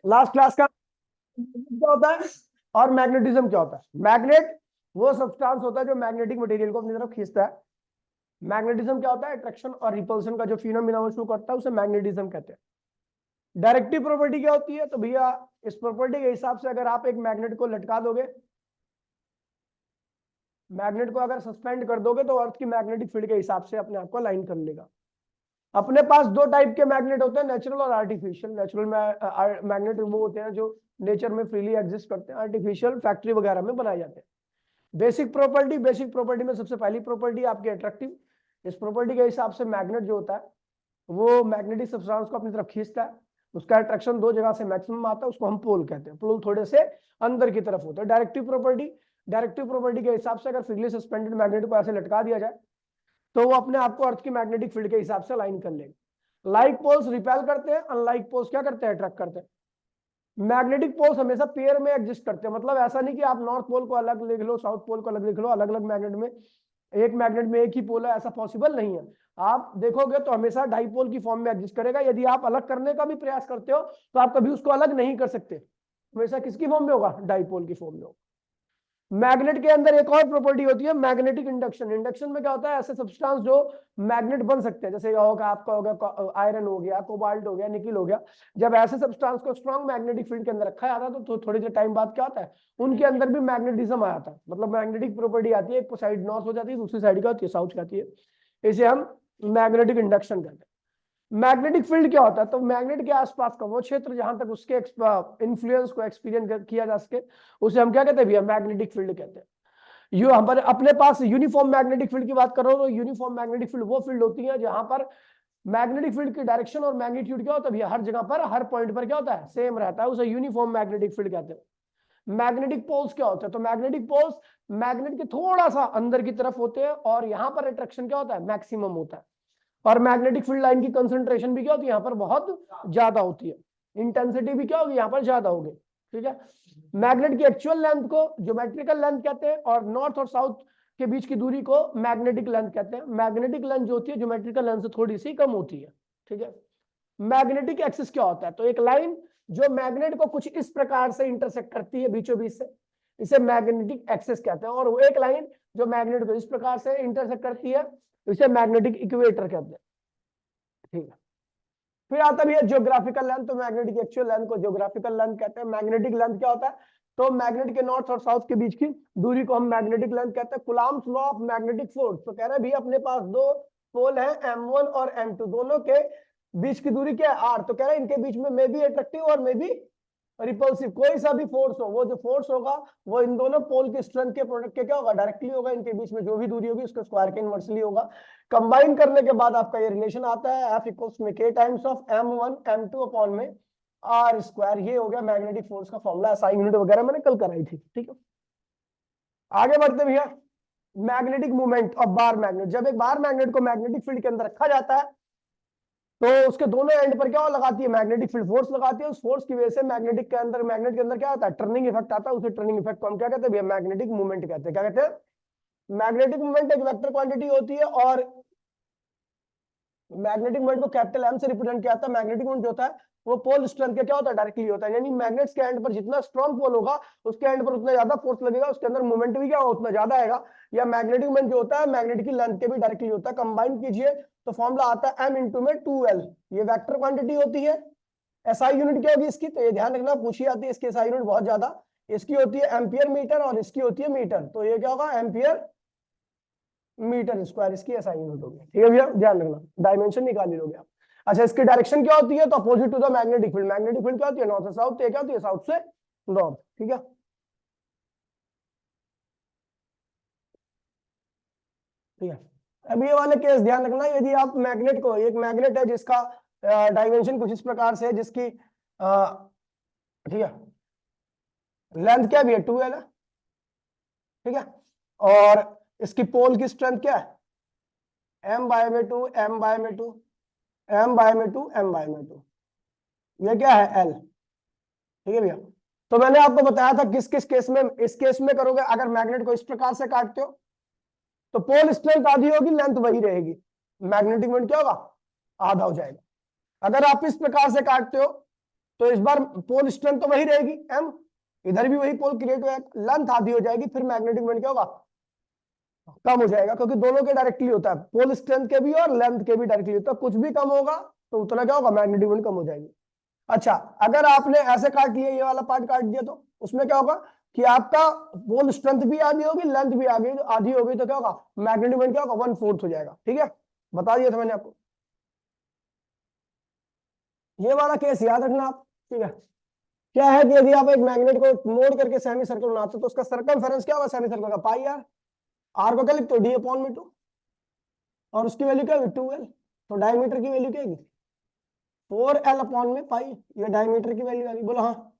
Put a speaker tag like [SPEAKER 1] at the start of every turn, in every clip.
[SPEAKER 1] Last class का क्या होता है और मैग्नेटिज्म क्या होता है। मैग्नेट वो सब्सटेंस होता है जो मैग्नेटिक मटेरियल को अपनी तरफ खींचता है। मैग्नेटिज्म क्या होता है, अट्रैक्शन और रिपल्शन का जो फिनोमेना वो शो करता है, उसे मैग्नेटिज्म कहते हैं। डायरेक्टिव प्रॉपर्टी क्या होती है, तो भैया इस प्रॉपर्टी के हिसाब से अगर आप एक मैग्नेट को लटका दोगे, मैग्नेट को अगर सस्पेंड कर दोगे तो अर्थ की मैग्नेटिक फील्ड के हिसाब से अपने आप को अलाइन कर लेगा। अपने पास दो टाइप के मैग्नेट होते हैं, नेचुरल और आर्टिफिशियल। नेचुरल मैग्नेट वो होते हैं जो नेचर में फ्रीली एग्जिस्ट करते हैं, आर्टिफिशियल फैक्ट्री वगैरह में बनाए जाते हैं। बेसिक प्रॉपर्टी में सबसे पहली प्रॉपर्टी आपकी अट्रैक्टिव। इस प्रॉपर्टी के हिसाब से मैग्नेट जो होता है वो मैग्नेटिक सब्सटेंस को अपनी तरफ खींचता है। उसका अट्रैक्शन दो जगह से मैक्सिमम आता है, उसको हम पोल कहते हैं। पोल थोड़े से अंदर की तरफ होता है। डायरेक्टिव प्रॉपर्टी के हिसाब से अगर फ्रीली सस्पेंडेड मैग्नेट को ऐसे लटका दिया जाए तो वो अपने आप को अर्थ की मैग्नेटिक फील्ड के हिसाब से अलाइन कर लेगा। लाइक पोल्स रिपेल करते हैं, अनलाइक पोल्स क्या करते हैं, अट्रैक्ट करते हैं। मैग्नेटिक पोल्स हमेशा पेयर में एग्जिस्ट करते हैं, मतलब ऐसा नहीं कि आप नॉर्थ पोल को अलग लिख लो, साउथ पोल को अलग लिख लो, अलग अलग मैग्नेट में एक मैग्नेट में एक ही पोल है, ऐसा पॉसिबल नहीं है। आप देखोगे तो हमेशा डाइपोल की फॉर्म में एग्जिस्ट करेगा। यदि आप अलग करने का भी प्रयास करते हो तो आप कभी उसको अलग नहीं कर सकते, हमेशा किसकी फॉर्म में होगा, डाइपोल की फॉर्म में होगा। मैग्नेट के अंदर एक और प्रॉपर्टी होती है मैग्नेटिक इंडक्शन। इंडक्शन में क्या होता है, ऐसे सब्सटेंस जो मैग्नेट बन सकते हैं, जैसे होगा आपका होगा आयरन हो गया, कोबाल्ट हो गया, निकिल हो गया। जब ऐसे सब्सटेंस को स्ट्रॉन्ग मैग्नेटिक फील्ड के अंदर रखा जाता है तो थोड़ी देर टाइम बाद क्या होता है, उनके अंदर भी मैग्नेटिज्म आ जाता है, मतलब मैग्नेटिक प्रॉपर्टी आती है। एक साइड नॉर्थ हो जाती है, दूसरी साइड क्या होती है, साउथ की आती है। इसे हम मैग्नेटिक इंडक्शन कहते हैं। मैग्नेटिक फील्ड क्या होता है, तो मैग्नेट के आसपास का वो क्षेत्र जहां तक उसके इन्फ्लुएंस को एक्सपीरियंस किया जा सके उसे हम क्या कहते हैं भैया, मैग्नेटिक फील्ड कहते हैं। यू हमारे अपने पास यूनिफॉर्म मैग्नेटिक फील्ड की बात कर रहा हूं तो यूनिफॉर्म मैग्नेटिक फील्ड वो फील्ड होती है जहां पर मैग्नेटिक फील्ड की डायरेक्शन और मैग्नीट्यूड क्या होता है भैया, हर जगह पर हर पॉइंट पर क्या होता है, सेम रहता है, उसे यूनिफॉर्म मैग्नेटिक फील्ड कहते हैं। मैग्नेटिक पोल्स क्या होते हैं, तो मैग्नेटिक पोल्स मैग्नेट के थोड़ा सा अंदर की तरफ होते हैं और यहां पर अट्रैक्शन क्या होता है, मैक्सिमम होता है। और मैग्नेटिक फील्ड लाइन की कंसंट्रेशन भी क्या होती है, यहाँ पर बहुत ज्यादा होती है। इंटेंसिटी भी क्या होगी, यहाँ पर ज्यादा होगी। ठीक है। मैग्नेट की एक्चुअल लेंथ को ज्योमेट्रिकल लेंथ कहते हैं और नॉर्थ और साउथ के बीच की दूरी को मैग्नेटिक लेंथ कहते हैं। मैग्नेटिक लेंथ जो होती है ज्योमेट्रिकल लेंथ से थोड़ी सी कम होती है। ठीक है। मैग्नेटिक एक्सिस क्या होता है, तो एक लाइन जो मैग्नेट को कुछ इस प्रकार से इंटरसेक्ट करती है बीचों बीच से, इसे मैग्नेटिक एक्सिस कहते हैं। और वो एक लाइन जो मैग्नेट को इस प्रकार से इंटरसेक्ट करती है इसे मैग्नेटिक इक्वेटर कहते हैं। ठीक है। फिर आता भी है ज्योग्राफिकल लेंथ, तो मैग्नेटिक एक्चुअल लेंथ को ज्योग्राफिकल लेंथ कहते हैं। मैग्नेटिक लेंथ क्या होता है, तो मैग्नेट के नॉर्थ और साउथ के बीच की दूरी को हम मैग्नेटिक लेंथ कहते हैं। Coulomb's law of magnetic force, तो कह रहे हैं भी अपने पास दो पोल है M1 और M2, दोनों के बीच की दूरी क्या है R, तो कह रहे हैं इनके बीच में मे बी अट्रैक्टिव और मे बी रिपल्सिव, कोई सा भी फोर्स हो, वो जो फोर्स होगा वो इन दोनों पोल की स्ट्रेंथ के प्रोडक्ट के क्या होगा, डायरेक्टली होगा। इनके बीच में जो भी दूरी होगी उसके स्क्वायर के इनवर्सली होगा। कंबाइन करने के बाद आपका ये रिलेशन आता है F इक्वल्स में K times of M1 M2 upon में R स्क्वायर। ये हो गया मैग्नेटिक फोर्स का फॉर्मूला। SI यूनिट वगैरह मैंने कल कराई थी। ठीक है। आगे बढ़ते भैया, magnetic movement of bar magnet. जब एक बार मैग्नेट को मैग्नेटिक फील्ड के अंदर रखा जाता है तो उसके दोनों एंड पर क्या लगाती है, मैग्नेटिक फील्ड फोर्स लगाती है। उस फोर्स की वजह से मैग्नेट के अंदर क्या आता है, टर्निंग इफेक्ट आता है। उसे टर्निंग इफेक्ट को हम क्या कहते हैं, मैग्नेटिक मूवमेंट कहते हैं। क्या कहते हैं, मैग्नेटिक मूवमेंट एक वेक्टर क्वांटिटी होती है और मैग्नेटिक मोमेंट को कैपिटल M से रिप्रेजेंट किया जाता है। मैग्नेटिक मोमेंट जो होता है वो पोल स्ट्रेंथ के क्या होता है, डायरेक्टली होता है। यानी मैग्नेट्स के एंड पर जितना स्ट्रॉन्ग पोल होगा उसके एंड पर उतना ज्यादा फोर्स लगेगा, उसके अंदर मोमेंट भी क्या होगा, उतना ज्यादा आएगा। या मैग्नेटिक मोमेंट जो होता है मैग्नेट की लेंथ के भी डायरेक्टली होता है। कंबाइन कीजिए तो फॉर्मूला आता है M इंटू में 2L। ये वेक्टर क्वांटिटी होती है। SI यूनिट क्या होगी इसकी, तो ये ध्यान रखना, पूछी जाती है इसकी SI यूनिट बहुत ज्यादा। इसकी होती है एम्पियर मीटर और इसकी होती है मीटर, तो ये क्या होगा, एम्पियर मीटर स्क्वायर इसकी SI यूनिट होगी। ठीक है भैया, ध्यान रखना, डायमेंशन निकाल लोगे आप। अच्छा, इसकी डायरेक्शन क्या होती है, तो opposite to the magnetic field. Magnetic field क्या होती है, नॉर्थ से साउथ, तो क्या होती है, साउथ से नॉर्थ। ठीक है। ठीक है। अब ये वाले केस ध्यान रखना, यदि आप मैग्नेट को, एक मैग्नेट है जिसका डायमेंशन कुछ इस प्रकार से है, जिसकी ठीक है लेंथ क्या भी है 2L है। ठीक है। और इसकी पोल की स्ट्रेंथ क्या है, M/2 M/2 M/2 M/2, ये क्या है L। ठीक है भैया। तो मैंने आपको बताया था किस किस केस में, इस केस में करोगे अगर मैग्नेट को इस प्रकार से काटते हो तो पोल स्ट्रेंथ आधी होगी, लेंथ वही रहेगी, मैग्नेटिक मोमेंट क्या होगा, आधा हो जाएगा। अगर आप इस प्रकार से काटते हो तो इस बार पोल स्ट्रेंथ तो वही रहेगी m, इधर भी वही पोल क्रिएट हुआ, लेंथ आधी हो जाएगी, फिर मैग्नेटिक मोमेंट क्या होगा, कम हो जाएगा, क्योंकि दोनों के डायरेक्टली होता है, पोल स्ट्रेंथ के भी और लेंथ के भी डायरेक्टली होता है। कुछ भी कम होगा तो उतना क्या होगा, मैग्नेटिक मोमेंट कम हो जाएगी। अच्छा, अगर आपने ऐसे काट लिया, ये वाला पार्ट काट दिया, तो उसमें क्या होगा कि आपका पोल स्ट्रेंथ भी आधी होगी, लेंथ भी आधी होगी, तो क्या होगा, मैग्नेटिक मोमेंट क्या होगा, 1/4 हो जाएगा। ठीक है, बता दिया था मैंने आपको। ये वाला केस याद रखना आप। ठीक है, क्या है कि यदि आप एक मैग्नेट को मोड़ करके सेमी सर्कल बनाते हो तो उसका सर्कमफेरेंस क्या होगा सेमी सर्कल का, पाई आर। आर को क्या लिखते हो, डी अपॉन में 2, और उसकी वैल्यू क्या होगी 2l। तो डायमीटर की वैल्यू क्या होगी 4l अपॉन में पाई, ये डायमीटर की वैल्यू आ गई। बोलो हाँ।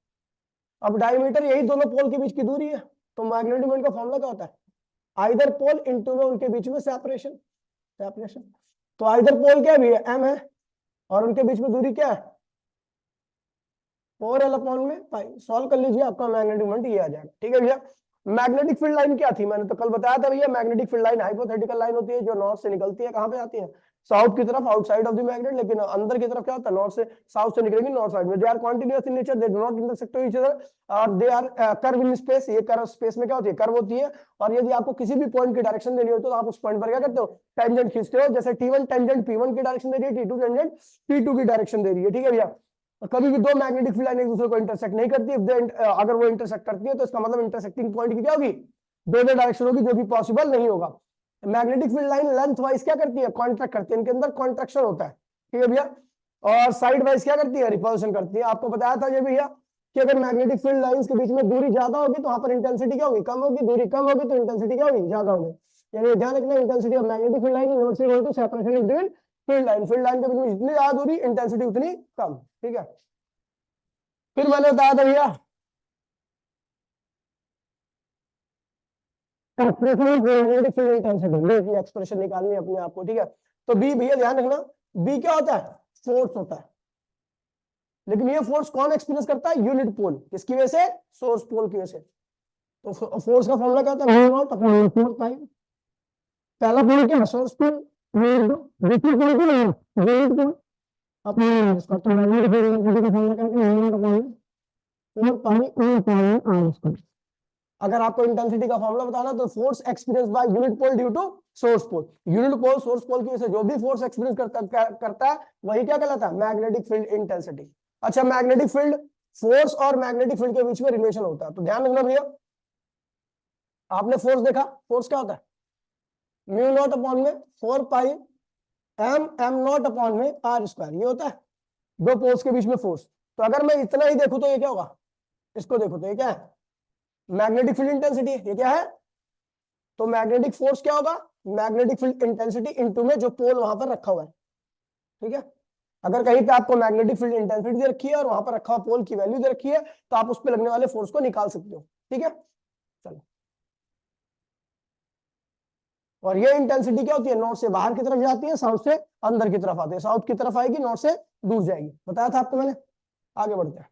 [SPEAKER 1] अब डायमीटर यही दोनों पोल के बीच की दूरी है, तो मैग्नेटिक मोमेंट का फॉर्मूला क्या होता है, आइदर पोल इनटू में उनके बीच में सेपरेशन। सेपरेशन तो आइदर पोल क्या भी है, m है, और उनके बीच में दूरी क्या है 4l अपॉन में पाई। सॉल्व कर लीजिए, आपका मैग्नेटिक मोमेंट ये आ जाएगा। ठीक है भैया, मैग्नेटिक फील्ड लाइन क्या थी, मैंने तो कल बताया था भैया, magnetic field line hypothetical line होती है जो नॉर्थ से निकलती है, कहां पे आती है, साउथ की तरफ, आउटसाइड ऑफ द मैग्नेट, लेकिन अंदर की तरफ क्या होता है, नॉर्थ से साउथ से निकलेगी, नॉर्थ साइड में। They are continuous in nature, they do not intersect each other, और they are curve in space. ये कर्व स्पेस में क्या होती है, कर्व होती है। और यदि आपको किसी भी पॉइंट की डायरेक्शन देनी हो तो आप उस पॉइंट पर क्या करते हो, टेंजेंट खींचते हो। जैसे T1 टेंजेंट P1 की डायरेक्शन दे रही है, T2 टेंजेंट P2 की डायरेक्शन दे रही है। ठीक है भैया, कभी भी दो मैग्नेटिक फील्ड लाइन एक दूसरे को इंटरसेक्ट नहीं करती। अगर वो इंटरसेक्ट करती है तो इसका मतलब इंटरसेक्टिंग पॉइंट की क्या होगी, दोनों डायरेक्शन होगी, जो कि पॉसिबल नहीं होगा। Magnetic field line length wise क्या करती है, कॉन्ट्रैक्ट करती है, इनके अंदर कॉन्ट्रैक्शन होता है। ठीक है भैया, और साइड वाइज क्या करती है, रिपल्शन करती है। आपको बताया था ये भैया कि अगर मैग्नेटिक फील्ड लाइंस के बीच में दूरी ज्यादा होगी तो वहां पर इंटेंसिटी क्या होगी, कम होगी, दूरी कम होगी तो इंटेंसिटी क्या होगी, ज्यादा होगी। यानी ध्यान रखना, intensity of magnetic field line is equal to separation between field line. Field line के बीच में जितनी ज्यादा दूरी, इंटेंसिटी उतनी कम। ठीक है, फिर मैंने बताया था भैया एक्सप्रेशन निकालनी है अपने आप को। ठीक है, तो बी भैया ध्यान रखना, बी क्या होता है, फोर्स होता है। लेकिन ये फोर्स कौन एक्सपीरियंस करता है, यूनिट पोल, किसकी वजह से, सोर्स पोल की वजह से। तो फोर्स का फॉर्मूला क्या होता है, म्यू नॉट अपॉन 4 पाई। पहला पोल क्या है, सोर्स पोल, दूसरा पोल क्या है, यूनिट पोल अपॉन इसका। तो मैग्नेटिक फील्ड का फॉर्मूला क्या है, mu naught upon 4 pi E pi R square. अगर आपको इंटेंसिटी का फॉर्मूला बताना तो force experience by unit pole due to source pole. Unit pole source pole की वजह से जो भी फोर्स एक्सपीरियंस करता है वही क्या कहलाता है, मैग्नेटिक फील्ड इंटेंसिटी। अच्छा, मैग्नेटिक फील्ड फोर्स और मैग्नेटिक फील्ड के बीच में रिलेशन होता है, तो ध्यान रखना भैया। आपने फोर्स देखा, फोर्स क्या होता है, म्यू नॉट अपॉन में 4 पाई एम नॉट अपॉन में आर स्क्वायर, ये होता है दो पोल्स के बीच में फोर्स। तो अगर मैं इतना ही देखूं तो ये क्या होगा, इसको देखो तो ये क्या है, मैग्नेटिक फील्ड इंटेंसिटी है। ये क्या है, तो मैग्नेटिक फोर्स क्या होगा, मैग्नेटिक फील्ड इंटेंसिटी इनटू में जो पोल वहां पर रखा हुआ है। ठीक है, अगर कहीं पे आपको मैग्नेटिक फील्ड इंटेंसिटी दे रखी है और वहां पर रखा हुआ पोल की वैल्यू दे रखी है तो आप उस पर लगने वाले फोर्स को निकाल सकते हो। ठीक है, चलो। और ये इंटेंसिटी क्या होती है, नॉर्थ से बाहर की तरफ जाती है, साउथ से अंदर की तरफ आती है। साउथ की तरफ आएगी, नॉर्थ से दूर जाएगी, बताया था आपको मैंने। आगे बढ़ते हैं,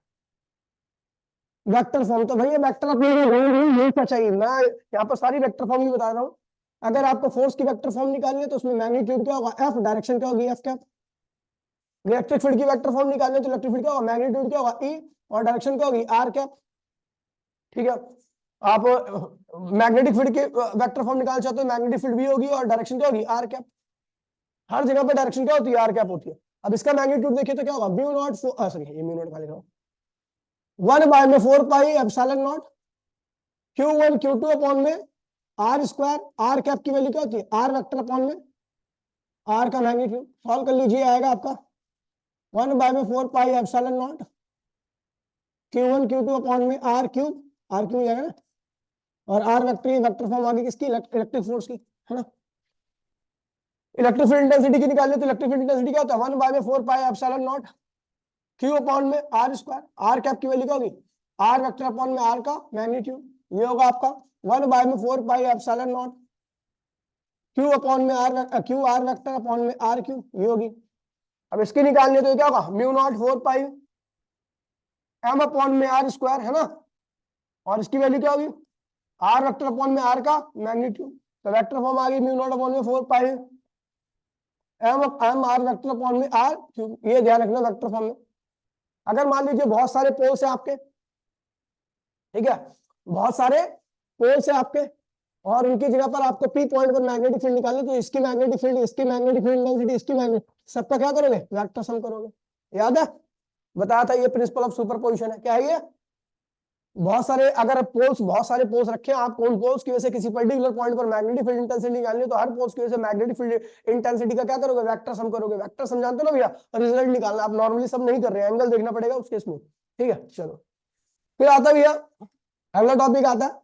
[SPEAKER 1] वेक्टर फॉर्म। तो भैया वेक्टर अपने यही क्या चाहिए, मैं यहाँ पर सारी वेक्टर फॉर्म ही बता रहा हूँ। अगर आपको फोर्स की वेक्टर फॉर्म निकालनी है तो उसमें मैग्नीट्यूड क्या होगा, एफ, डायरेक्शन क्या होगी, एफ कैप। इलेक्ट्रिक फील्ड की वेक्टर फॉर्म निकालनी है तो इलेक्ट्रिक फील्ड क्या होगा, मैग्नीट्यूड क्या होगा, ई, और डायरेक्शन क्या होगी, आर कैप। ठीक है, आप मैग्नेटिक फील्ड की वेक्टर फॉर्म निकालना चाहते हो, मैग्नेटिक फील्ड भी होगी और डायरेक्शन क्या होगी, आर कैप। हर जगह पर डायरेक्शन क्या होती है, आर कैप होती है। अब इसका मैग्नीट्यूड देखिए तो क्या होगा, म्यू नॉट, सॉरी ये म्यू नॉट खा लिख रहा हूँ, 1/4 pi epsilon not Q1 Q2 upon में आर स्क्वायर। आर कैप की वैल्यू क्या होती है, आर वेक्टर अपॉन में आर का मैग्नीट्यूड। सॉल्व कर लीजिए, आएगा आपका 1/4 pi epsilon not Q1 Q2 upon में आर क्यूब। आर क्यूब जाएगा ना, और आर वेक्टर, वेक्टर फॉर्म आगे किसकी, इलेक्ट्रिक फोर्स की, है ना। इलेक्ट्रिक फील्ड इंटेंसिटी की निकालनी तो इलेक्ट्रिक फील्ड इंटेंसिटी क्या होता है, 1/4 pi epsilon naught Q upon में आर स्क्वायर। आर कैप की वैल्यू क्या होगी, आर वेक्टर अपॉन में आर का मैग्नीट्यूड, ये होगा आपका 1/4 pi epsilon naught Q upon में R, Q R vector upon में आर क्यू, ये होगी। अब इसकी निकालनी है तो क्या होगा, mu naught 4 pi M upon में आर स्क्वायर, है ना। और इसकी वैल्यू क्या होगी, आर वेक्टर अपॉन में आर का मैग्नीट्यूड। तो वेक्टर फॉर्म आ गई, म्यू नॉट अपॉन में 4 pi M R vector upon में आर क्यूब। ये ध्यान रखना वेक्टर फॉर्म में। अगर मान लीजिए बहुत सारे पोल्स है आपके, ठीक है, बहुत सारे पोल्स है आपके, और उनकी जगह पर आपको पी पॉइंट पर मैग्नेटिक फील्ड निकालनी, तो इसकी मैग्नेटिक फील्ड, इसकी मैग्नेटिक फील्ड इंटेंसिटी, इसकी मैग्नेटिक, सबका क्या करोगे, वेक्टर सम करोगे। याद है, बताया था, ये प्रिंसिपल ऑफ सुपरपोजिशन है। क्या है ये, बहुत सारे अगर पोल्स, बहुत सारे पोल्स रखे हैं आप, उन पोल्स की वजह से किसी पर्टिकुलर पॉइंट पर मैग्नेटिक फील्ड इंटेंसिटी निकालनी है, तो हर पोल्स की वजह से मैग्नेटिक फील्ड इंटेंसिटी का क्या करोगे, वेक्टर सम करोगे। वेक्टर सम जानते हो ना भैया, रिजल्ट निकालना। आप नॉर्मली सब नहीं कर रहे हैं, एंगल देखना पड़ेगा उस केस में, ठीक है। चलो फिर आता है भैया, अगला टॉपिक आता है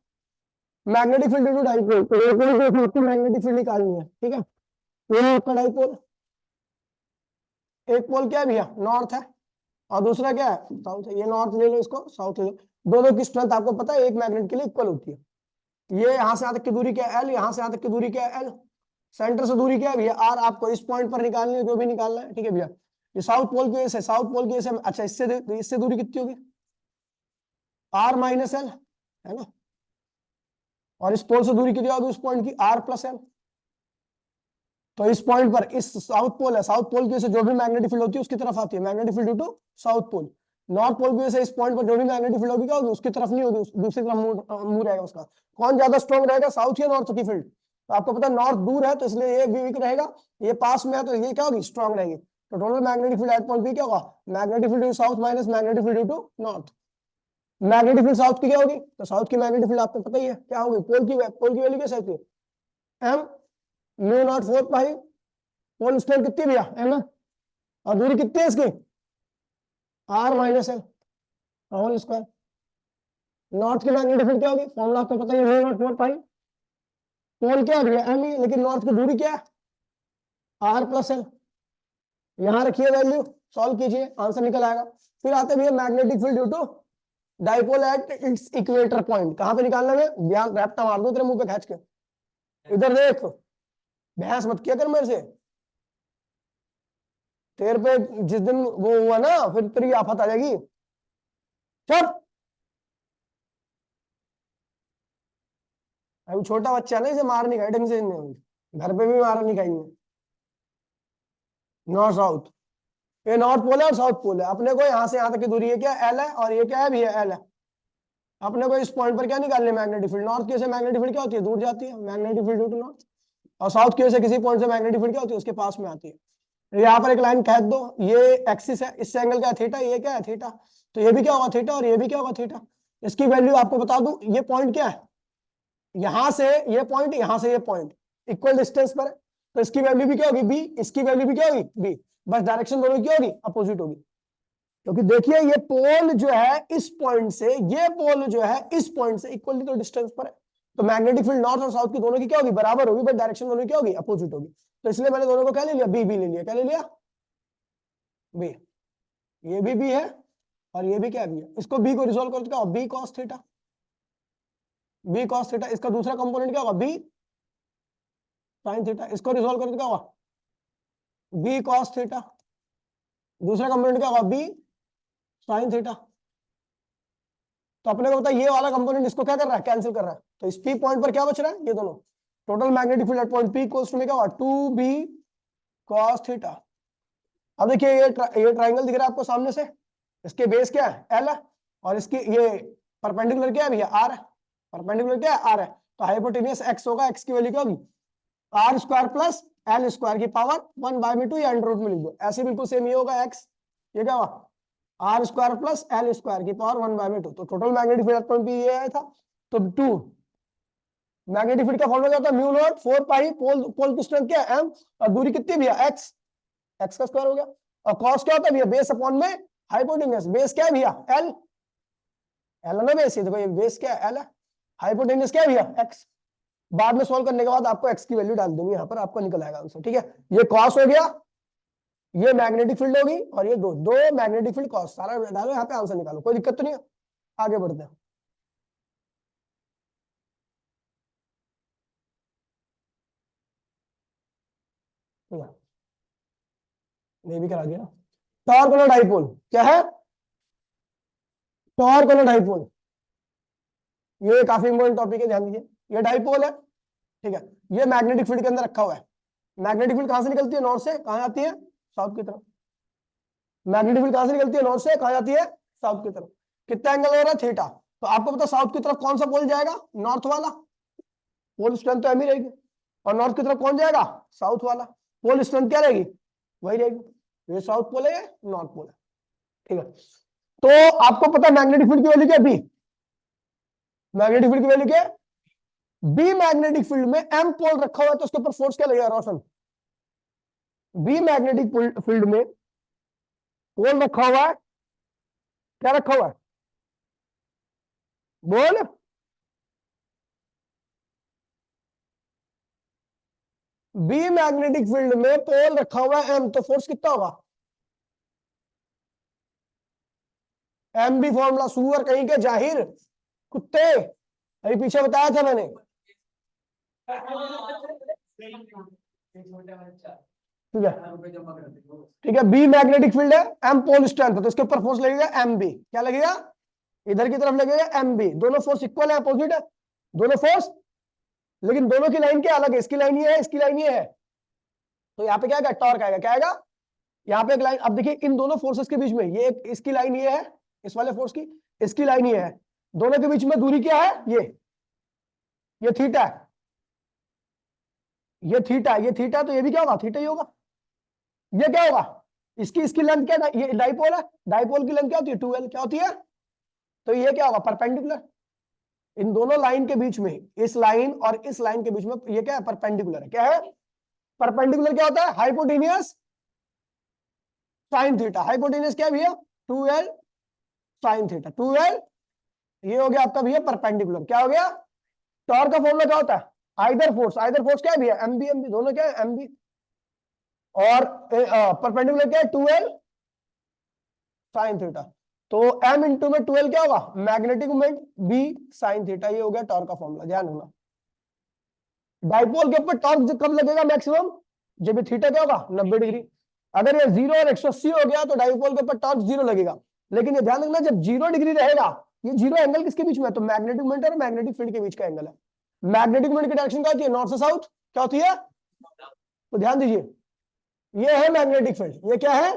[SPEAKER 1] मैग्नेटिक फील्ड टू डाइपोल। तो मैग्नेटिक फील्ड निकालनी है, ठीक है। ये आपका डाइपोल, एक पोल क्या है भैया, नॉर्थ है, और दूसरा क्या है, साउथ है। ये नॉर्थ ले लो, इसको साउथ ले लो। दोनों की स्ट्रेंथ आपको पता है एक मैग्नेट के लिए इक्वल होती है। ये यहां से यहां तक की दूरी क्या है, एल, यहां से यहां तक की दूरी क्या है, एल। सेंटर से दूरी क्या है भैया, आर। आपको इस पॉइंट पर निकालनी है, जो भी निकालना है, ठीक है भैया। ये साउथ पोल की वजह से, साउथ पोल की वजह से, अच्छा इससे दूरी कितनी होगी, आर माइनस एल, है ना। और इस पोल से दूरी कितनी होगी उस पॉइंट की, आर प्लस एल। तो इस पॉइंट पर, इस साउथ पोल है, साउथ पोल की वजह से जो भी मैग्नेटिक फील्ड होती है उसकी तरफ आती है, magnetic field due to south pole. North pole की वजह से इस पॉइंट पर जो भी मैग्नेटिक फील्ड होगी क्या होगी, उसकी तरफ नहीं होगी, दूसरी तरफ मुंह रहेगा उसका। कौन ज्यादा स्ट्रॉन्ग रहेगा, साउथ या नॉर्थ की फील्ड। तो आपको पता है नॉर्थ दूर है, तो इसलिए ये वीक रहेगा, ये पास में है तो ये क्या होगी, स्ट्रॉन्ग रहेगी। तो total magnetic field at point B क्या होगा, magnetic field due south minus magnetic field due to north. Magnetic field south की क्या होगी, तो साउथ की मैग्नेटिक फील्ड आपको पता ही है क्या होगी, पोल की वैल्यू कैसे होती है, M mu naught 4 pi. Pole strength कितनी भैया, एम है, और दूरी कितनी है इसकी, R minus L whole square. नॉर्थ की मैग्नेटिक फील्ड क्या होगी, फॉर्मूला आपको पता है, म्यू नॉट 4 पाई। पोल क्या है भैया, एम ही, लेकिन नॉर्थ की दूरी क्या है, आर प्लस एल। यहां रखिए वैल्यू, सॉल्व कीजिए, आंसर निकल आएगा। फिर आते भैया magnetic field due to dipole at its equator point. कहां पे निकालना है, ध्यान रैप्टा मार दो तेरे मुंह पे खींच के, इधर देख, बहस मत किया कर मेरे से। तेरे पे जिस दिन वो हुआ ना, फिर तेरी आफत आ जाएगी। चुप, अभी छोटा बच्चा है ना, इसे मार नहीं खाई ढंग से, घर पे भी मार नहीं खाएंगे। नॉर्थ साउथ, ये नॉर्थ पोल है और साउथ पोल है। अपने को यहाँ से यहाँ तक की दूरी है क्या, एल है, और ये क्या है भी है, एल है। अपने को इस पॉइंट पर क्या निकालने, मैग्नेटिक फील्ड। नॉर्थ की वजह से मैग्नेटिक फील्ड क्या होती है, दूर जाती है, magnetic field due to north. और साउथ की वजह से किसी पॉइंट से मैग्नेटिक फील्ड क्या होती है, उसके पास में आती है। यहाँ पर एक लाइन खींच दो, ये एक्सिस है, इससे एंगल क्या है, थीटा, ये क्या है, थीटा। तो ये भी क्या होगा, थीटा, और ये भी क्या होगा, थीटा। इसकी वैल्यू आपको बता दूं, ये पॉइंट क्या है, यहां से ये पॉइंट, यहां से ये पॉइंट इक्वल डिस्टेंस पर है, तो इसकी वैल्यू भी क्या होगी, बी। इसकी वैल्यू भी क्या होगी, बी। बस डायरेक्शन दोनों की होगी, अपोजिट होगी। क्योंकि देखिए ये पोल जो है इस पॉइंट से, ये पोल जो है इस पॉइंट से इक्वली तो डिस्टेंस पर है, तो मैग्नेटिक फील्ड नॉर्थ और साउथ की दोनों की क्या होगी, बराबर होगी, बट डायरेक्शन दोनों की क्या होगी, अपोजिट होगी। तो इसलिए मैंने दोनों को क्या ले लिया, बी बी ले लिया। क्या ले लिया, बी। ये भी बी है, और ये भी क्या है, बी है। इसको बी को रिजोल्व करते क्या होगा, B cos theta, B cos theta. इसका दूसरा कंपोनेंट क्या होगा, बी साइन थीटा। इसको रिजोल्व करते क्या होगा, बी कॉस थीटा। दूसरा कंपोनेंट क्या होगा, बी साइन थीटा। तो अपने को पता है ये वाला कंपोनेंट इसको क्या कर रहा है, कैंसिल कर रहा है। तो इस पी पॉइंट पर क्या बच रहा है, ये दोनों। Total magnetic field at point P equals to में क्या होगा, 2b cos थीटा। अब देखिए ये ट्राइंगल दिख रहा है आपको सामने से, इसके बेस क्या है, एल है, और इसकी ये परपेंडिकुलर क्या है भैया, आर है। परपेंडिकुलर क्या है, आर है। तो हाइपोटेनियस एक्स होगा, एक्स की वैल्यू क्या होगी, R square plus L square की पावर 1/2 या अंडर रूट में लिख दो। ऐसे बिल्कुल सेम ही होगा, एक्स ये क्या हुआ, R square plus L square की पावर 1/2। तो total magnetic field at point P ये आया था। तो 2 मैग्नेटिक फील्ड का फॉर्मूला क्या होता है, म्यू नॉट 4 पाई, पोल की स्ट्रेंथ क्या है, एम, और दूरी कितनी है भैया, एक्स, एक्स का स्क्वायर हो गया। और कॉस क्या होता है भैया, बेस अपॉन में हाइपोटेन्यूस। बेस क्या है भैया, एल, एल ना बेस, देखो ये बेस क्या है, एल है। हाइपोटेन्यूस क्या है भैया, एक्स। बाद में सॉल्व करने के बाद आपको एक्स की वैल्यू डाल देंगे यहाँ पर, आपको निकल आएगा आंसर, ठीक है। ये कॉस हो गया, ये मैग्नेटिक फील्ड होगी, और ये दो दो मैग्नेटिक फील्ड कॉस, सारा डालो यहाँ पे, आंसर निकालो, कोई दिक्कत तो नहीं है। आगे बढ़ते हैं। ये भी करा दिया। टॉर्क वाला डाइपोल क्या है, टॉर्क वाला डाइपोल, ये काफी इंपॉर्टेंट टॉपिक है, ध्यान दीजिए। ये डाइपोल है, ठीक है, ये मैग्नेटिक फील्ड के अंदर रखा हुआ है। मैग्नेटिक फील्ड कहां से निकलती है, नॉर्थ से, कहां आती है, साउथ की तरफ। मैग्नेटिक फील्ड कहां से निकलती है? नॉर्थ से। कहा जाती है? साउथ की तरफ। कितना एंगल हो रहा है? थीटा। तो आपको पता साउथ की तरफ कौन सा पोल जाएगा? नॉर्थ वाला। पोल स्ट्रेंथ तो एम ही रहेगी। और नॉर्थ की तरफ कौन जाएगा? साउथ वाला। पोल स्ट्रेंथ क्या रहेगी? वही रहेगी। ये साउथ पोल है, ये नॉर्थ पोल है। ठीक है, तो आपको पता है मैग्नेटिक फील्ड की वैल्यू क्या? बी। मैग्नेटिक फील्ड की वैल्यू क्या? बी। मैग्नेटिक फील्ड में एम पोल रखा हुआ है तो उसके ऊपर फोर्स क्या लगेगा रोशन? बी मैग्नेटिक फील्ड में पोल रखा हुआ है, क्या रखा हुआ है? बोल। बी मैग्नेटिक फील्ड में पोल रखा हुआ है एम, तो फोर्स कितना होगा? एम बी फॉर्मूला सुअर कहीं के जाहिर कुत्ते, अभी पीछे बताया था मैंने। ठीक है, ठीक है। बी मैग्नेटिक फील्ड है, एम पोल स्ट्रेंथ है, तो इसके ऊपर फोर्स लगेगा एम बी। क्या लगेगा? इधर की तरफ लगेगा एम बी। दोनों फोर्स इक्वल है, अपोजिट है दोनों फोर्स, लेकिन दोनों की लाइन क्या अलग है? इसकी लाइन ये है, इसकी लाइन ये है। तो यहाँ पे क्या आएगा? टॉर्क आएगा। क्या आएगा? यहाँ पे एक लाइन। अब देखिए इन दोनों फोर्सेस के बीच में ये एक, इसकी लाइन ये है, इस वाले फोर्स की, इसकी लाइन ये है। दोनों के बीच में दूरी क्या है? ये थीटा है, ये थीटा, ये थीटा। तो ये भी क्या होगा? थीटा ही होगा। ये क्या होगा? इसकी इसकी लेंथ क्या है? ये डाइपोल है, डाइपोल की लेंथ क्या होती है? 2l। क्या होती है? तो ये क्या होगा? परपेंडिकुलर। इन दोनों लाइन के बीच में, इस लाइन और इस लाइन के बीच में ये क्या है? परपेंडिकुलर है। क्या है? परपेंडिकुलर क्या होता है? Hypotenuse sine theta. हाइपोटेनियस क्या है भैया? 2l sine theta. 2l ये हो गया आपका भैया परपेंडिकुलर। क्या हो गया? टॉर्क का फॉर्मूला क्या होता है? Either force. आइदर फोर्स क्या है भैया? M B. एम बी दोनों क्या है? M B. और परपेंडिकुलर क्या है? 2l sine theta. तो m इंटू में 2l क्या होगा? Magnetic moment b sine theta. ये हो गया टॉर्क का फॉर्मूला। ध्यान रखना, डाइपोल के ऊपर टॉर्क कब लगेगा मैक्सिमम? जब ये थीटा क्या होगा? 90 डिग्री। अगर ये 0 और 180 हो गया तो डाइपोल के ऊपर टॉर्क 0 लगेगा। लेकिन ये ध्यान रखना, जब 0 डिग्री रहेगा, ये 0 एंगल किसके बीच में है? तो मैग्नेटिक मोमेंट और मैग्नेटिक फील्ड के बीच का एंगल है। मैग्नेटिक मोमेंट की डायरेक्शन क्या होती है? नॉर्थ से साउथ। क्या होती है? तो ध्यान दीजिए, ये है मैग्नेटिक फील्ड। ये क्या है?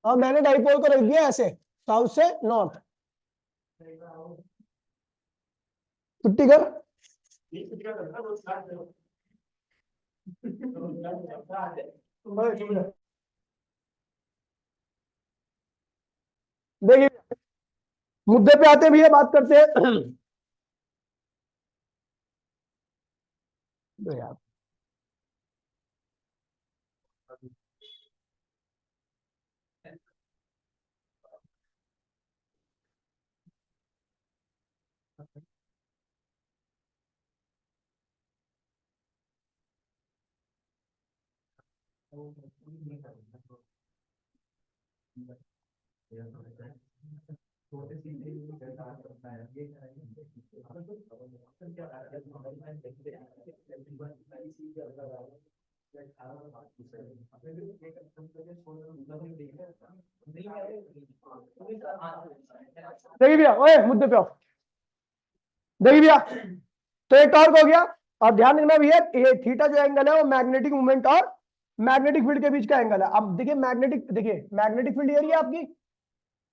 [SPEAKER 1] और मैंने डाइपोल को रख दिया ऐसे, साउथ से नॉर्थ। छुट्टी कर। देखिए मुद्दे पे आते हैं भैया, बात करते हैं। यार देखिए भैया, ओए मुद्दे पे आओ। देखिए भैया, तो एक टॉर्क हो गया। और ध्यान रखना भैया, ये थीटा जो एंगल है वो मैग्नेटिक मूवमेंट और मैग्नेटिक फील्ड के बीच का एंगल है। अब देखिए मैग्नेटिक, देखिए मैग्नेटिक फील्ड ये रही है आपकी,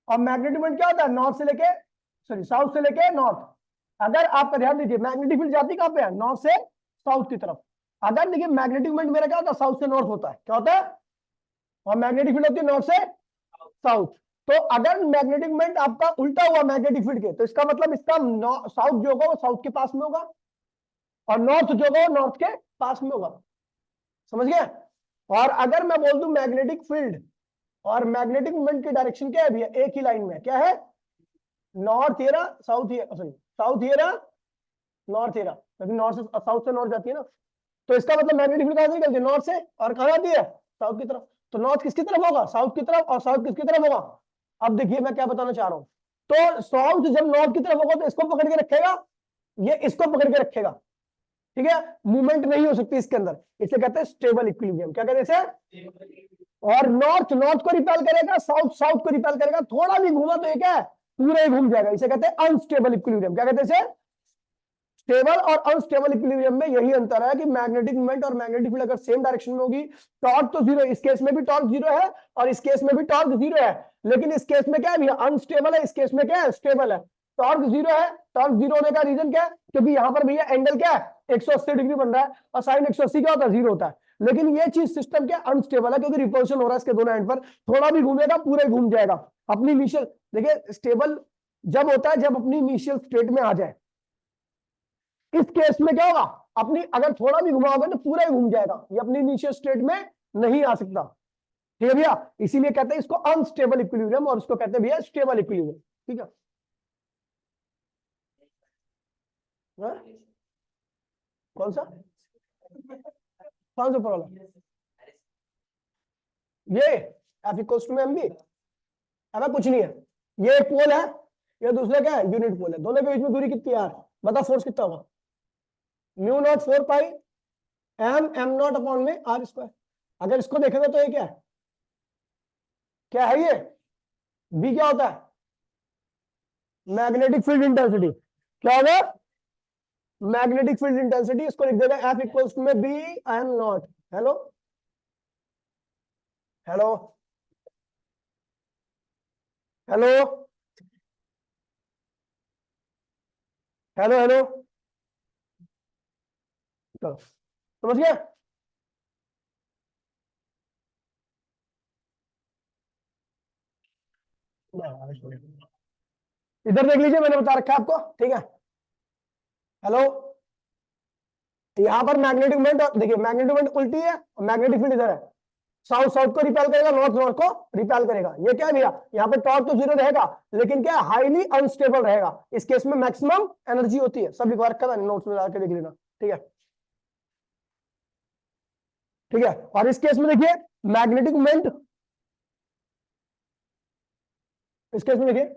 [SPEAKER 1] और मैग्नेटिक मूवमेंट क्या होता है? नॉर्थ से लेके, सॉरी साउथ से लेके नॉर्थ। अगर आपका ध्यान दीजिए, मैग्नेटिक फील्ड जाती कहां पे है? नॉर्थ से साउथ की तरफ। अगर देखिए मैग्नेटिक मूवमेंट मेरा क्या होता है? साउथ से नॉर्थ होता है। क्या होता है? और मैग्नेटिक फील्ड होती है नॉर्थ से साउथ। तो अगर मैग्नेटिक मोमेंट आपका उल्टा हुआ मैग्नेटिक फील्ड के, तो इसका मतलब इसका साउथ जो होगा वो साउथ के पास में होगा, और नॉर्थ जो होगा वो नॉर्थ के पास में होगा। समझ गए? और अगर मैं बोल दूं मैग्नेटिक फील्ड और मैग्नेटिक मोमेंट की डायरेक्शन क्या है भैया? एक ही लाइन में। क्या है? नॉर्थ ये रहा, साउथ ये, सॉरी साउथ ये रहा, नॉर्थ ये रहा, क्योंकि नॉर्थ से साउथ से नॉर्थ जाती है ना। तो इसका मतलब मैग्नेटिक फील्ड कहां से निकलती है? नॉर्थ से। और कहां जाती है? साउथ की तरफ। तो नॉर्थ किसकी तरफ होगा? साउथ की तरफ। और साउथ किसकी तरफ होगा? अब देखिए मैं क्या बताना चाह रहा हूं। तो साउथ जब नॉर्थ की तरफ होगा तो इसको पकड़ के रखेगा, ये इसको पकड़ के रखेगा। ठीक है, मूवमेंट नहीं हो सकती इसके अंदर, इसे कहते हैं स्टेबल इक्विलिब्रियम। क्या कहते हैं इसे? और नॉर्थ नॉर्थ को रिपेल करेगा, साउथ साउथ को रिपेल करेगा। थोड़ा भी घूमा तो ये क्या है? पूरा ही घूम जाएगा। इसे कहते हैं अनस्टेबल इक्विलिब्रियम। क्या कहते हैं इसे? स्टेबल और अनस्टेबल इक्विलिब्रियम में यही अंतर है कि मैग्नेटिक मोमेंट और मैग्नेटिक फील्ड अगर सेम डायरेक्शन में होगी, टॉर्क तो जीरो, इस केस में भी टॉर्क जीरो है और इस केस में भी टॉर्क जीरो है, लेकिन इस केस में क्या है भैया, अनस्टेबल है, इस केस में क्या है, स्टेबल है। टॉर्क जीरो है, टॉर्क जीरो होने का रीजन क्या है, क्योंकि यहां पर भैया एंगल क्या है, 180 डिग्री बन रहा है और साइन 180 क्या होता है, जीरो होता है। लेकिन ये चीज सिस्टम क्या अनस्टेबल है, क्योंकि रिपल्शन हो रहा है इसके दोनों एंड पर, थोड़ा भी घूमेगा पूरे घूम जाएगा अपनी इनिशियल। देखिए स्टेबल जब होता है जब अपनी इनिशियल स्टेट में आ जाए, इस केस में क्या होगा, अपनी अगर थोड़ा भी घुमाओगे तो पूरा ही घूम जाएगा, ये अपनी इनिशियल स्टेट में नहीं आ सकता। ठीक है भैया, इसीलिए कहते हैं इसको अनस्टेबल इक्विलिब्रियम और इसको कहते हैं भैया स्टेबल इक्विलिब्रियम। ठीक है, कौन सा प्रॉब्लम, ये F equals to M B, अब कुछ नहीं है, ये एक पोल है, ये दूसरा क्या है, यूनिट पोल है, दोनों के बीच में दूरी कितनी है यार, बता फोर्स कितना होगा, mu naught 4 pi am not upon में आर स्क्वायर। अगर इसको देखेगा तो ये क्या है, क्या है ये, बी क्या होता है, मैग्नेटिक फील्ड इंटेंसिटी, क्या होगा, मैग्नेटिक फील्ड इंटेंसिटी, इसको लिख देगा एफ इक्वल्स टू में B M naught. Hello hello hello hello hello, चलो समझ गया। इधर देख लीजिए, मैंने बता रखा है आपको, ठीक है। हेलो, यहां पर मैग्नेटिक मोमेंट, देखिए मैग्नेटिक मोमेंट उल्टी है और मैग्नेटिक फील्ड इधर है, साउथ साउथ को रिपेल करेगा, नॉर्थ नॉर्थ को रिपेल करेगा। ये क्या है भैया, यहाँ पर टॉर्क तो जीरो रहेगा, लेकिन क्या हाईली अनस्टेबल रहेगा, इस केस में मैक्सिमम एनर्जी होती है, सब लिखवा रखा था नोट्स में जाकर देख लेना। ठीक है, ठीक है, और इस केस में देखिए मैग्नेटिक मोमेंट, इस केस में देखिए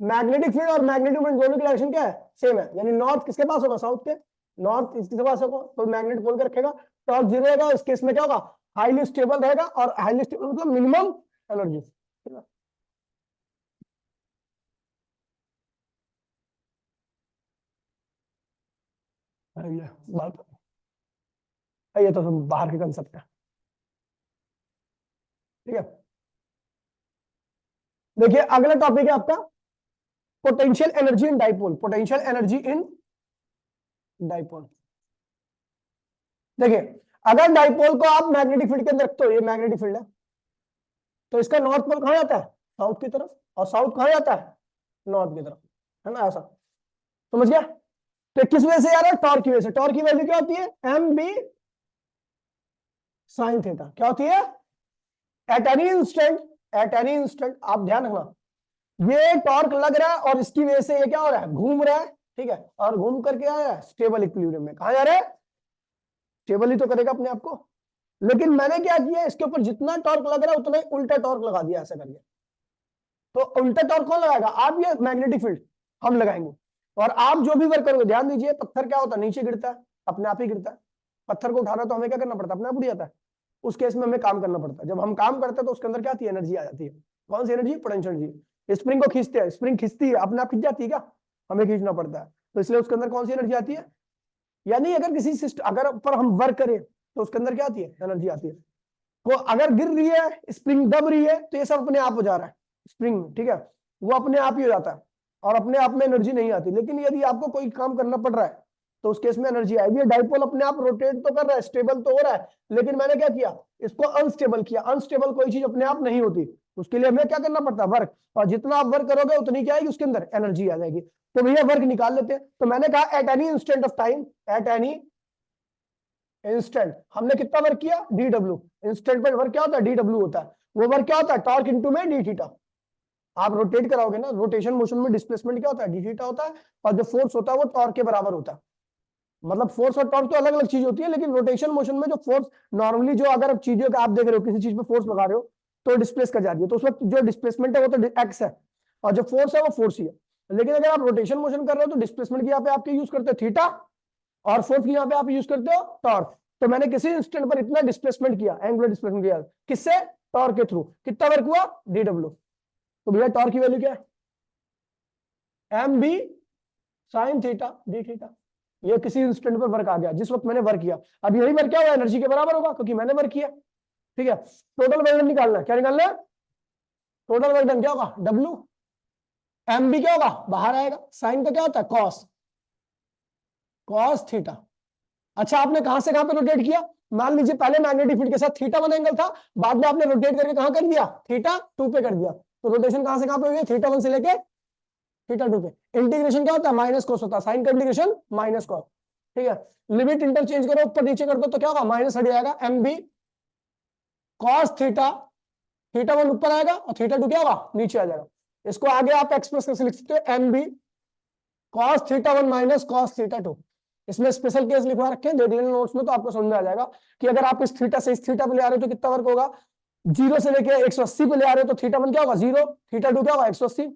[SPEAKER 1] मैग्नेटिक फील्ड और मैग्नेटिक मोमेंट दोनों की डायरेक्शन क्या है, सेम है, यानी नॉर्थ किसके पास होगा, साउथ के, नॉर्थ इसके पास होगा, तो मैग्नेट बोल के रखेगा, टॉर्क जीरो रहेगा, इस केस में क्या होगा, हाईली स्टेबल रहेगा, और हाईली स्टेबल मतलब मिनिमम एनर्जी। ये बात, ये तो सब बाहर के कंसेप्ट है। ठीक है, देखिए अगला टॉपिक है आपका potential energy in dipole, potential energy in dipole. देखिए अगर डाइपोल को आप मैग्नेटिक फील्ड के अंदर रखते हो, ये मैग्नेटिक फील्ड है, तो इसका नॉर्थ पोल कहां जाता है, साउथ की तरफ, और साउथ कहां जाता है, नॉर्थ की तरफ, है ना, ऐसा समझ गया। तो किस वजह से यार है, टॉर्क की वजह से। टॉर्क की वैल्यू क्या होती है, एम बी साइन थीटा, क्या होती है, at any instant, at any instant, आप ध्यान रखना, ये टॉर्क लग रहा है और इसकी वजह से ये क्या हो रहा है, घूम रहा है, ठीक है, और घूम करके आ रहा है स्टेबल इक्विलिब्रियम में, कहा जा रहा है, स्टेबल ही तो करेगा अपने आप को। लेकिन मैंने क्या किया, इसके ऊपर जितना टॉर्क लग रहा है उतना ही उल्टा टॉर्क लगा दिया ऐसा करके। तो उल्टा टॉर्क कौन लगाएगा, आप, ये मैग्नेटिक फील्ड हम लगाएंगे, और आप जो भी वर्क करोगे, ध्यान दीजिए, पत्थर क्या होता है, नीचे गिरता है, अपने आप ही गिरता है, पत्थर को उठाना तो हमें क्या करना पड़ता है, अपने आप उठ जाता है, उस केस में हमें काम करना पड़ता है। जब हम काम करते हैं तो उसके अंदर क्या आती है, एनर्जी आ जाती है, कौन सी एनर्जी, पोटेंशियल एनर्जी। स्प्रिंग को खींचते हैं, स्प्रिंग खींचती है, अपने आप खींच जाती है क्या, हमें खींचना पड़ता है, तो इसलिए उसके अंदर कौन सी एनर्जी आती है, यानी अगर किसी सिस्टम, अगर पर हम वर्क करें तो उसके अंदर क्या आती है, एनर्जी आती है। वो अगर गिर रही है, स्प्रिंग दब रही है, तो ये सब अपने आप हो जा रहा है, स्प्रिंग, ठीक है, वो अपने आप ही हो जाता है, और अपने आप में एनर्जी नहीं आती। लेकिन यदि आपको कोई काम करना पड़ रहा है तो उस केस में एनर्जी आएगी। डाइपोल अपने आप रोटेट तो कर रहा है, स्टेबल तो हो रहा है, लेकिन मैंने क्या किया, इसको अनस्टेबल किया। अनस्टेबल कोई चीज अपने आप नहीं होती, उसके लिए हमें क्या करना पड़ता है, वर्क, और जितना आप वर्क करोगे उतनी क्या आएगी, उसके अंदर एनर्जी आ जाएगी। तो भैया वर्क निकाल लेते हैं। तो मैंने कहा at any instant of time, at any instant, हमने कितना वर्क किया, डी डब्ल्यू, इंस्टेंट पर वर्क क्या होता है, डी डब्ल्यू होता है, वो वर्क क्या होता है, टॉर्क इनटू में डी थीटा। आप रोटेट कराओगे ना, रोटेशन मोशन में डिस्प्लेसमेंट क्या होता है, डी थीटा होता है, और जो फोर्स होता है वो टॉर्क के बराबर होता है। मतलब फोर्स और टॉर्क तो अलग अलग चीज होती है, लेकिन रोटेशन मोशन में जो फोर्स नॉर्मली, जो अगर चीजों का आप देख रहे हो, किसी चीज पे फोर्स लगा रहे हो तो डिस्प्लेस कर जाती है, तो उस वक्त जो डिस्प्लेसमेंट है वो तो एक्स है, और जो फोर्स है वो फोर्स ही है। लेकिन अगर आप रोटेशन मोशन कर रहे हो तो डिस्प्लेसमेंट की यहाँ पे आपके यूज करते हो थीटा, और फोर्स की यहाँ पे आप यूज करते हो टॉर्क। तो मैंने किसी इंस्टेंट पर इतना डिस्प्लेसमेंट किया, एंगुलर डिस्प्लेसमेंट किया, किससे, टॉर्क के थ्रू, कितना वर्क हुआ, डी डब्ल्यू। तो भैया टॉर्क की वैल्यू क्या है, M B sine theta D theta. ये किसी इंस्टेंट पर वर्क आ गया, जिस वक्त मैंने वर्क किया। अब यही वर्क क्या होगा, एनर्जी के बराबर होगा, क्योंकि मैंने वर्क किया। ठीक है, टोटल वर्क डन निकालना है। क्या निकालना है? टोटल वर्क डन क्या होगा? डब्ल्यू। एम बी क्या होगा? बाहर आएगा। साइन का क्या होता है? Cos, cos theta. अच्छा, आपने कहां से कहां पे रोटेट किया? मान लीजिए पहले मैग्नेटिक फील्ड के साथ थीटा 1 एंगल था, बाद में आपने रोटेट करके कहां कर दिया? थीटा 2 पे कर दिया। तो रोटेशन कहां से कहां पे हुई है? थीटा 1 से लेके थीटा 2 पे। इंटीग्रेशन क्या होता है? माइनस कॉस होता है। साइन का इंटीग्रेशन माइनस कॉस। ठीक है, लिमिट इंटरचेंज करो, ऊपर नीचे कर दो तो क्या होगा? माइनस हट जाएगा। M B cos theta, theta 1 ऊपर आएगा और थीटा 2 क्या होगा? नीचे आ जाएगा। इसको आगे आप एक्सप्रेस कैसे लिख सकते हो? M B cos theta 1 minus cos theta 2। इसमें स्पेशल केस लिखवा रखे हैं, दे दिए नोट्स में, तो आपको समझ में आ जाएगा कि अगर आप इस थीटा से इस थीटा पे ले आ रहे हो तो कितना वर्क होगा। 0 से लेके 180 पे ले आ रहे हो तो थीटा 1 क्या होगा? 0, थीटा 2 क्या होगा? 180।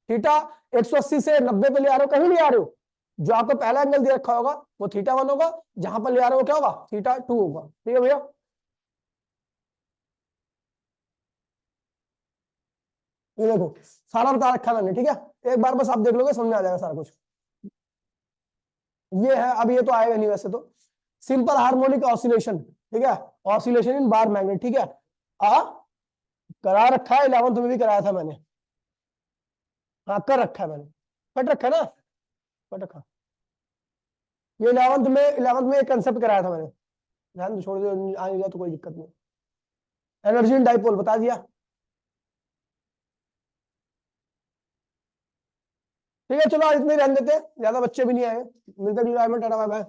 [SPEAKER 1] थीटा 180 से 90 पे ले आ रहे हो, कहीं ले आ रहे हो, जो आपको पहला एंगल दे रखा होगा वो थीटा 1 होगा, जहां पर ले आ रहे हो क्या होगा? थीटा 2 होगा। ठीक है भैया, ये देखो सारा बता रखा मैंने। ठीक है, एक बार बस आप देख लोगे, समझ में आ जाएगा सारा कुछ। ये है, अब ये तो आएगा नहीं वैसे तो। सिंपल हार्मोनिक ऑसिलेशन, ठीक है, ऑसिलेशन इन बार मैग्नेट। ठीक है, आ करा रखा है, 11th में भी कराया था मैंने। हाँ कर रखा है मैंने, पढ़ रखा है ना, पढ़ रखा। ये 11th में एक कंसेप्ट कराया था मैंने। ध्यान दो, छोड़ दो, आ गया तो कोई दिक्कत नहीं। एनर्जी इन डाइपोल बता दिया। ठीक है, चलो आज इतने रहने देते हैं, ज्यादा बच्चे भी नहीं आए। मिलते हैं, टाटा बाय बाय।